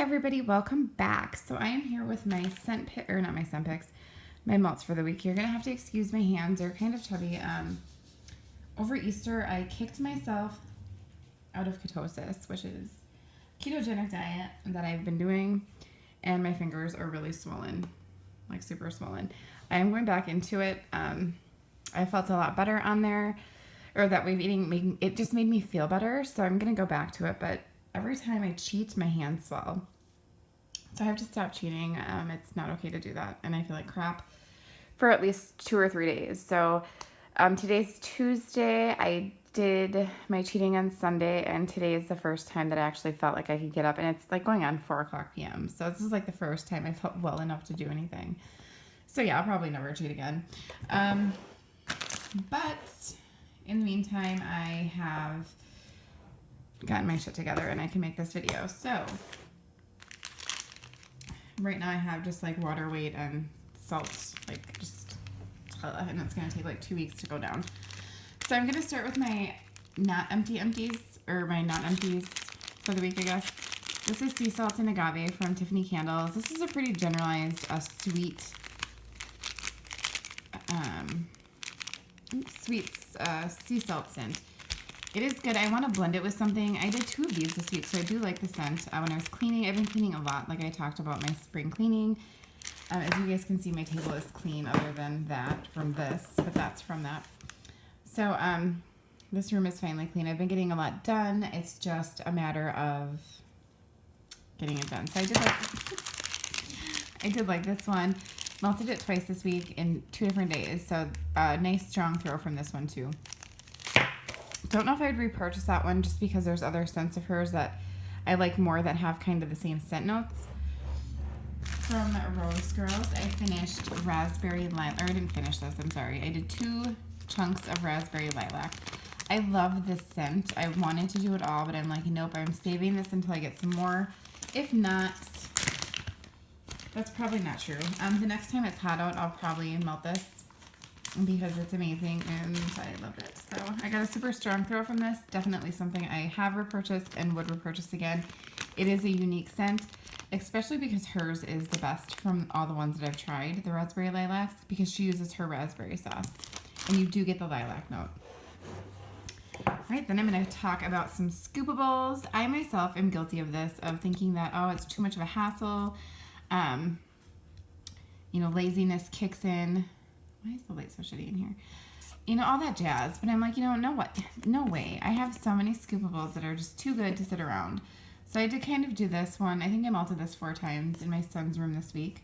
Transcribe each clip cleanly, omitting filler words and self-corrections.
Hey everybody, welcome back. So I am here with my scent pick, or not my scent picks, my melts for the week. You're gonna have to excuse my hands; they're kind of chubby. Over Easter, I kicked myself out of ketosis, which is ketogenic diet that I've been doing, and my fingers are really swollen, like super swollen. I am going back into it. I felt a lot better on there, or that way of eating, it just made me feel better. So I'm gonna go back to it, but every time I cheat, my hands swell. So I have to stop cheating. It's not okay to do that. And I feel like crap for at least 2 or 3 days. So today's Tuesday. I did my cheating on Sunday. And today is the first time that I actually felt like I could get up. And it's like going on 4 o'clock p.m. So this is like the first time I felt well enough to do anything. So yeah, I'll probably never cheat again. But in the meantime, I have gotten my shit together and I can make this video. So right now I have just like water weight and salt, like just, and it's gonna take like 2 weeks to go down. So I'm gonna start with my not empties for the week, I guess. This is sea salt and agave from Tiffany Candles. This is a pretty generalized, sweet sea salt scent. It is good. I want to blend it with something. I did 2 of these this week, so I do like the scent. When I was cleaning, I've been cleaning a lot, like I talked about my spring cleaning. As you guys can see, my table is clean other than that from this, but that's from that. So this room is finally clean. I've been getting a lot done. It's just a matter of getting it done. So I did like this one. Melted it twice this week in 2 different days. So nice strong throw from this one too. Don't know if I'd repurchase that one just because there's other scents of hers that I like more that have kind of the same scent notes. From Rose Girls, I finished Raspberry Lilac. Or I didn't finish this, I'm sorry. I did 2 chunks of Raspberry Lilac. I love this scent. I wanted to do it all, but I'm like, nope, I'm saving this until I get some more. If not, that's probably not true. The next time it's hot out, I'll probably melt this because it's amazing and I loved it. So I got a super strong throw from this. Definitely something I have repurchased and would repurchase again. It is a unique scent, especially because hers is the best from all the ones that I've tried, the Raspberry Lilacs, because she uses her raspberry sauce. And you do get the lilac note. All right, then I'm going to talk about some scoopables. I myself am guilty of this, of thinking that, oh, it's too much of a hassle. Laziness kicks in. Why is the light so shitty in here? All that jazz. But I'm like, no way. I have so many scoopables that are just too good to sit around. So I did kind of do this one. I think I melted this 4 times in my son's room this week.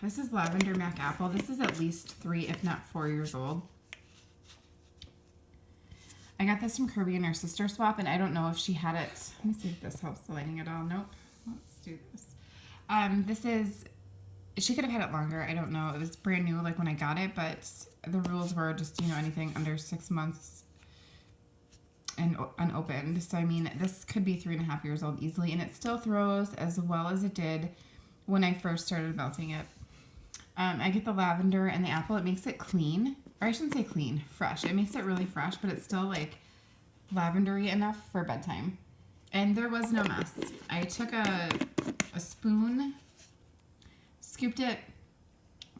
This is Lavender Mac Apple. This is at least 3, if not 4 years old. I got this from Kirby and her sister swap, and I don't know if she had it. Let me see if this helps the lighting at all. Nope. Let's do this. She could have had it longer. I don't know. It was brand new, like when I got it, but the rules were just, anything under 6 months and unopened. So, I mean, this could be 3.5 years old easily, and it still throws as well as it did when I first started melting it. I get the lavender and the apple. It makes it clean, or I shouldn't say clean, fresh. It makes it really fresh, but it's still like lavendery enough for bedtime. And there was no mess. I took a spoon, scooped it,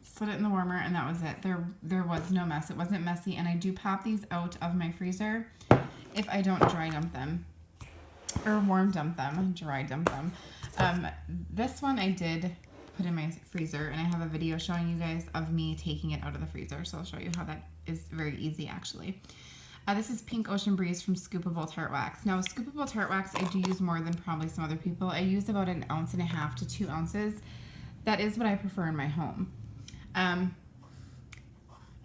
slid it in the warmer, and that was it. There was no mess. It wasn't messy, and I do pop these out of my freezer if I don't dry dump them, or warm dump them, dry dump them. This one I did put in my freezer, and I have a video showing you guys of me taking it out of the freezer, so I'll show you how that is very easy actually. This is Pink Ocean Breeze from Scoopable Tart Wax. Now, Scoopable Tart Wax, I do use more than probably some other people. I use about 1.5 ounces to 2 ounces. That is what I prefer in my home.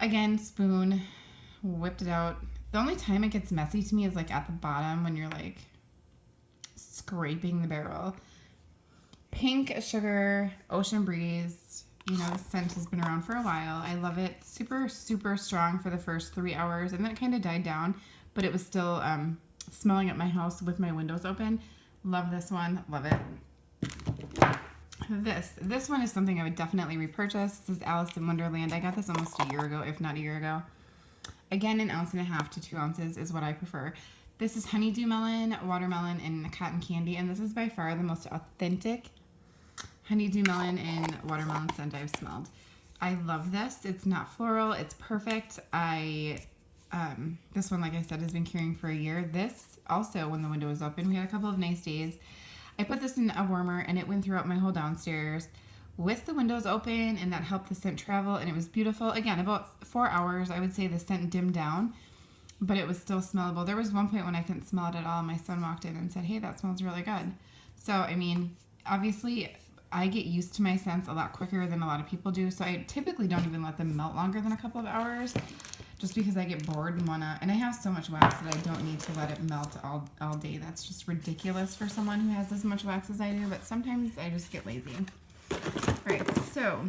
Again, spoon, whipped it out. The only time it gets messy to me is like at the bottom when you're like scraping the barrel. Pink Sugar, Ocean Breeze. The scent has been around for a while. I love it. Super, super strong for the first 3 hours, and then it kind of died down, but it was still smelling at my house with my windows open. Love this one. Love it. This one is something I would definitely repurchase. This is Alice in Wonderland. I got this almost a year ago, if not a year ago. Again, 1.5 ounces to 2 ounces is what I prefer. This is honeydew melon, watermelon, and cotton candy, and this is by far the most authentic honeydew melon and watermelon scent I've smelled. I love this. It's not floral. It's perfect. This one, like I said, has been curing for a year. This also, when the window was open, we had a couple of nice days. I put this in a warmer, and it went throughout my whole downstairs with the windows open, and that helped the scent travel, and it was beautiful. Again, about 4 hours, I would say the scent dimmed down, but it was still smellable. There was one point when I couldn't smell it at all. My son walked in and said, hey, that smells really good. So, I mean, obviously, I get used to my scents a lot quicker than a lot of people do, so I typically don't even let them melt longer than a couple of hours, just because I get bored and and I have so much wax that I don't need to let it melt all day. That's just ridiculous for someone who has as much wax as I do, but sometimes I just get lazy. Alright, so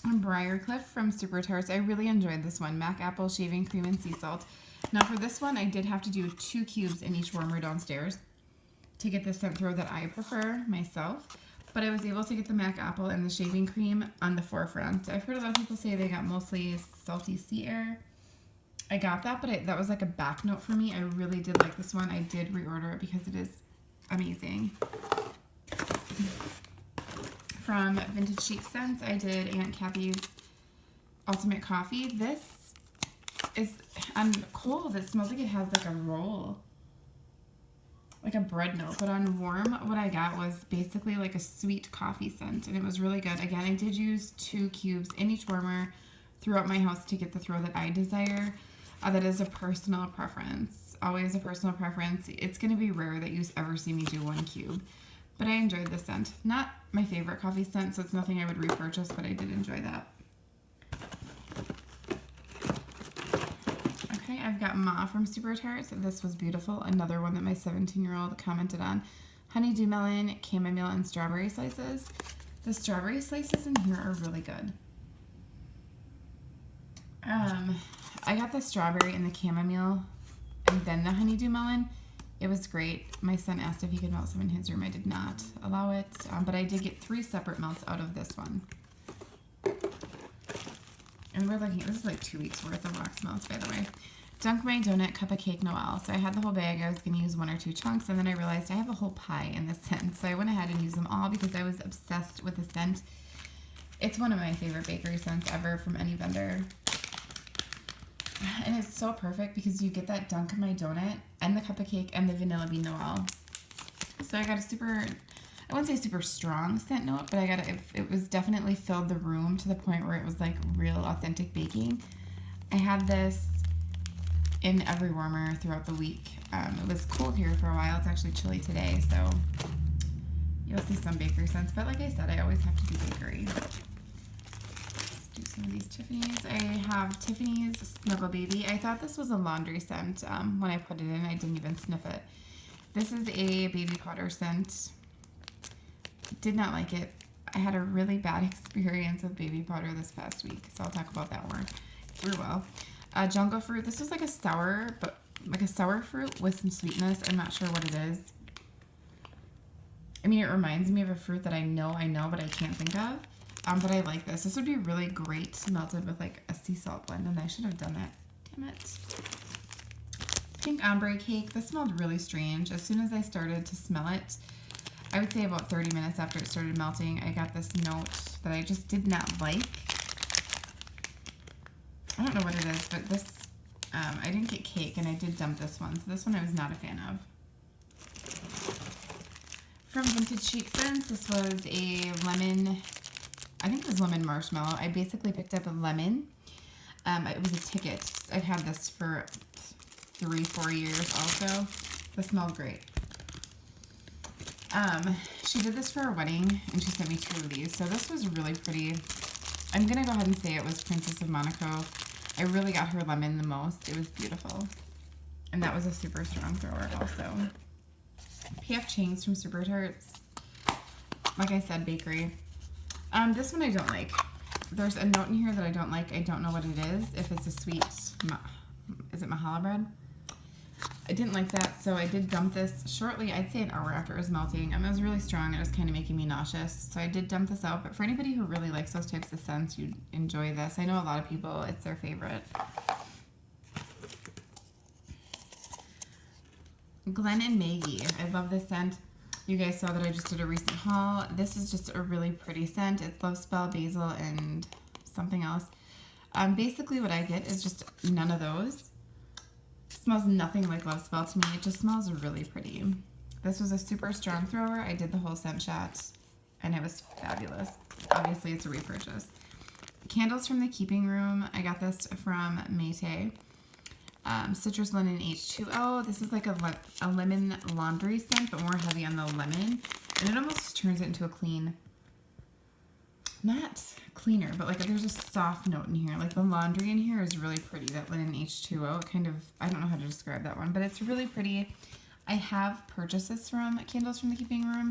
Briarcliff from Super Tarts. I really enjoyed this one. Mac apple, shaving cream, and sea salt. Now for this one, I did have to do 2 cubes in each warmer downstairs to get the scent throw that I prefer myself. But I was able to get the Mac apple and the shaving cream on the forefront. I've heard a lot of people say they got mostly salty sea air. I got that, but that was like a back note for me. I really did like this one. I did reorder it because it is amazing. From Vintage Chic Scents, I did Aunt Kathy's Ultimate Coffee. This is, on cold, it smells like it has like a roll, like a bread note, but on warm, what I got was basically like a sweet coffee scent, and it was really good. Again, I did use 2 cubes in each warmer throughout my house to get the throw that I desire. That is a personal preference, always a personal preference. It's going to be rare that you ever see me do 1 cube, but I enjoyed the scent. Not my favorite coffee scent, so it's nothing I would repurchase, but I did enjoy that. Okay, I've got Ma from Super Tarts. This was beautiful. Another one that my 17-year-old commented on. Honeydew melon, chamomile, and strawberry slices. The strawberry slices in here are really good. I got the strawberry and the chamomile and then the honeydew melon. It was great. My son asked if he could melt some in his room. I did not allow it, but I did get 3 separate melts out of this one. And we're looking at, this is like 2 weeks worth of wax melts, by the way. Dunk My Donut Cup of Cake Noel. So I had the whole bag. I was going to use 1 or 2 chunks, and then I realized I have a whole pie in this scent. So I went ahead and used them all because I was obsessed with the scent. It's one of my favorite bakery scents ever from any vendor. And it's so perfect because you get that Dunk My Donut and the cup of cake and the Vanilla Bean Noel. So I got a super, I wouldn't say super strong scent note, but I got it was definitely filled the room to the point where it was like real authentic baking. I had this in every warmer throughout the week. It was cool here for a while. It's actually chilly today, so you'll see some bakery scents. But like I said, I always have to do bakery. Do some of these Tiffany's. I have Tiffany's Snuggle Baby. I thought this was a laundry scent. When I put it in, I didn't even sniff it. This is a baby powder scent. Did not like it. I had a really bad experience with baby powder this past week, so I'll talk about that more real well. Jungle Fruit. This was like a sour, but like a sour fruit with some sweetness. I'm not sure what it is. I mean, it reminds me of a fruit that I know, but I can't think of. But I like this. This would be really great melted with like a sea salt blend, and I should have done that. Damn it. Pink ombre cake. This smelled really strange. As soon as I started to smell it, I would say about 30 minutes after it started melting, I got this note that I just did not like. I don't know what it is, but this, I didn't get cake, and I did dump this one. So this one I was not a fan of. From Vintage Chic Scents, this was a lemon, I think it was lemon marshmallow. I basically picked up a lemon. It was a ticket. I've had this for 3-4 years also. This smelled great. She did this for her wedding, and she sent me 2 of these. So this was really pretty. I'm going to go ahead and say it was Princess of Monaco. I really got her lemon the most. It was beautiful. And that was a super strong thrower also. P.F. Chang's from Super Tarts. Like I said, bakery. This one I don't like. There's a note in here that I don't like. I don't know what it is. If it's a sweet, is it Mahala bread? I didn't like that, so I did dump this shortly, I'd say an hour after it was melting. It was really strong. It was kind of making me nauseous, so I did dump this out. But for anybody who really likes those types of scents, you'd enjoy this. I know a lot of people, it's their favorite. Glenn and Maggie. I love this scent. You guys saw that I just did a recent haul. This is just a really pretty scent. It's Love Spell, Basil, and something else. Basically what I get is just none of those. It smells nothing like Love Spell to me. It just smells really pretty. This was a super strong thrower. I did the whole scent shot, and it was fabulous. Obviously, it's a repurchase. Candles from the Keeping Room. I got this from Maytay. Citrus Linen H2O. This is like a lemon laundry scent, but more heavy on the lemon. And it almost turns it into a clean, not cleaner, but like there's a soft note in here. Like the laundry in here is really pretty. That Linen H2O kind of, I don't know how to describe that one, but it's really pretty. I have purchased this from Candles from the Keeping Room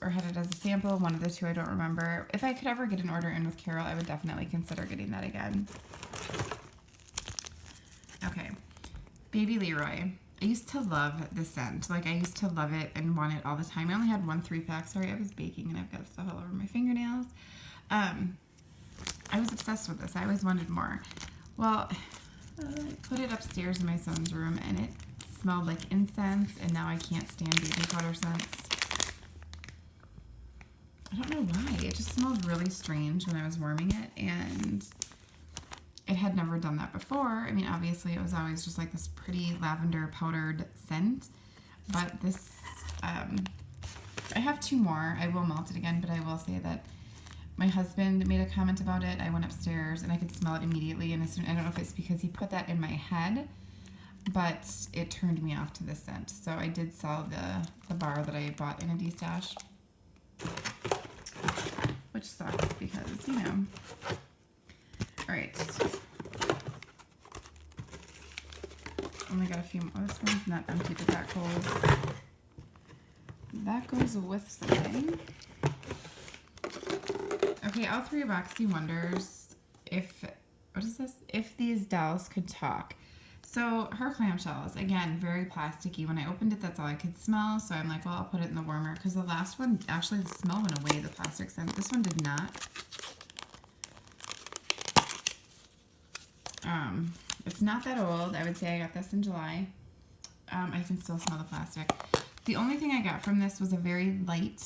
or had it as a sample. One of the two, I don't remember. If I could ever get an order in with Carol, I would definitely consider getting that again. Okay, Baby Leroy. I used to love this scent. Like, I used to love it and want it all the time. I only had 1 3-pack. Sorry, I was baking and I've got stuff all over my fingernails. I was obsessed with this. I always wanted more. Well, I put it upstairs in my son's room and it smelled like incense, and now I can't stand baby powder scents. I don't know why. It just smelled really strange when I was warming it, and it had never done that before. I mean, obviously it was always just like this pretty lavender powdered scent, but this, I have 2 more. I will melt it again, but I will say that my husband made a comment about it. I went upstairs and I could smell it immediately, and I don't know if it's because he put that in my head, but it turned me off to this scent. So I did sell the bar that I bought in a D-stash, which sucks because, you know. All right. Only got a few more. This one's not empty, but that goes with something. Okay, all 3 of Oxy Wonders. What is this? If These Dolls Could Talk. So her clamshells, again, very plasticky. When I opened it, that's all I could smell. So I'm like, well, I'll put it in the warmer, because the last one, actually the smell went away, the plastic scent. This one did not. It's not that old. I would say I got this in July. I can still smell the plastic. The only thing I got from this was a very light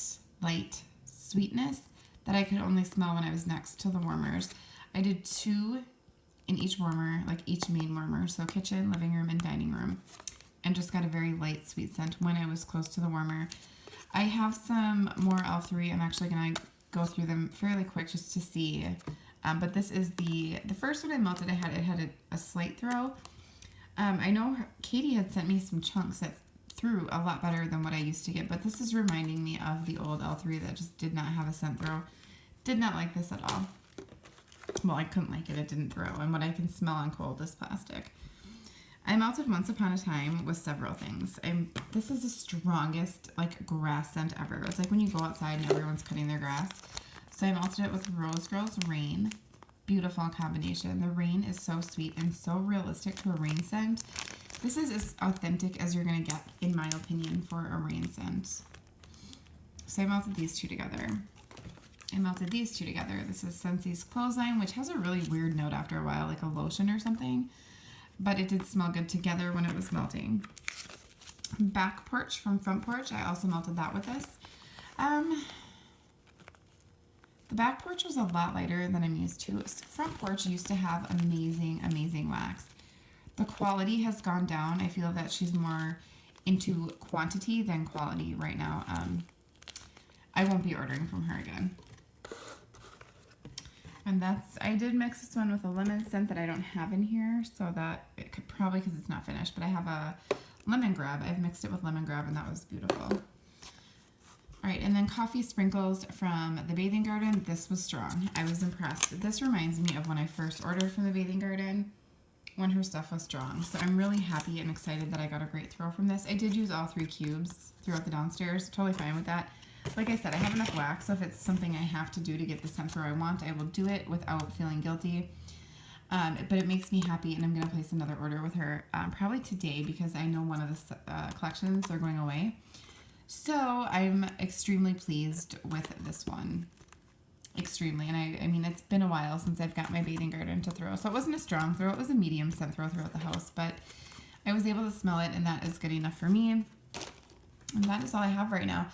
sweetness that I could only smell when I was next to the warmers. I did 2 in each warmer, like each main warmer, so kitchen, living room, and dining room, and just got a very light sweet scent when I was close to the warmer. I have some more L3. I'm actually going to go through them fairly quick just to see. But this is the first one I melted. It had a slight throw. I know Katie had sent me some chunks that threw a lot better than what I used to get, but this is reminding me of the old L3 that just did not have a scent throw. Did not like this at all. Well, I couldn't like it. It didn't throw. And what I can smell on cold is plastic. I melted Once Upon a Time with several things. This is the strongest, like, grass scent ever. It's like when you go outside and everyone's cutting their grass. So I melted it with Rose Girls Rain. Beautiful combination. The rain is so sweet and so realistic to a rain scent. This is as authentic as you're going to get, in my opinion, for a rain scent. So I melted these 2 together. I melted these 2 together. This is Scentsy's Clothesline, which has a really weird note after a while, like a lotion or something. But it did smell good together when it was melting. Back Porch from Front Porch. I also melted that with this. The Back Porch was a lot lighter than I'm used to. Front Porch used to have amazing, amazing wax. The quality has gone down. I feel that she's more into quantity than quality right now. I won't be ordering from her again. And I did mix this one with a lemon scent that I don't have in here, so that it could probably, because it's not finished, but I have a lemongrab. I've mixed it with lemongrab, and that was beautiful. All right, and then Coffee Sprinkles from the Bathing Garden. This was strong. I was impressed. This reminds me of when I first ordered from the Bathing Garden, when her stuff was strong. So I'm really happy and excited that I got a great throw from this. I did use all 3 cubes throughout the downstairs. Totally fine with that. Like I said, I have enough wax, so if it's something I have to do to get the scent throw I want, I will do it without feeling guilty. But it makes me happy, and I'm going to place another order with her probably today, because I know one of the collections are going away. So I'm extremely pleased with this one. Extremely. And I mean, it's been a while since I've got my Bathing Garden to throw. So it wasn't a strong throw. It was a medium scent throw throughout the house. But I was able to smell it, and that is good enough for me. And that is all I have right now.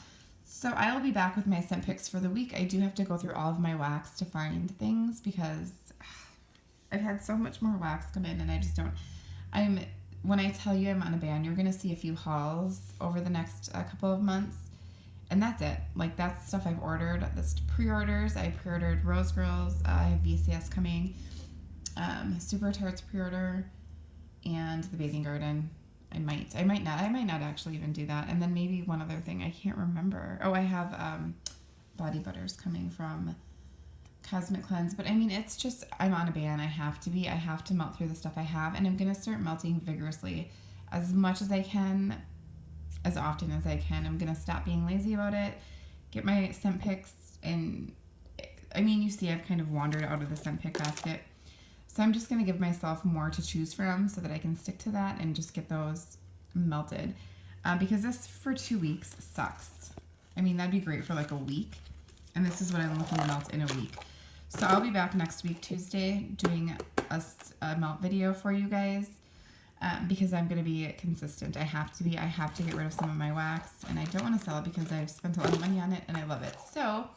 So I will be back with my scent picks for the week. I do have to go through all of my wax to find things because I've had so much more wax come in, and I just don't. When I tell you I'm on a ban, you're gonna see a few hauls over the next couple of months, and that's it. Like, that's stuff I've ordered. That's pre-orders. I pre-ordered Rose Girls. I have VCS coming. Super Tarts pre-order, and the Bathing Garden. I might not actually even do that. And then maybe one other thing I can't remember. Oh, I have body butters coming from Cosmic Cleanse. But I mean, it's just, I'm on a ban. I have to melt through the stuff I have, and I'm gonna start melting vigorously as much as I can, as often as I can. I'm gonna stop being lazy about it, get my scent picks, and I mean, you see I've kind of wandered out of the scent pick basket. So I'm just going to give myself more to choose from so that I can stick to that and just get those melted. Because this for 2 weeks sucks. I mean, that'd be great for like a week. And this is what I'm looking to melt in a week. So I'll be back next week, Tuesday, doing a melt video for you guys. Because I'm going to be consistent. I have to get rid of some of my wax. And I don't want to sell it because I've spent a lot of money on it and I love it. So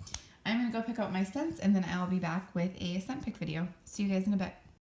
I'm going to go pick out my scents, and then I'll be back with a scent pick video. See you guys in a bit.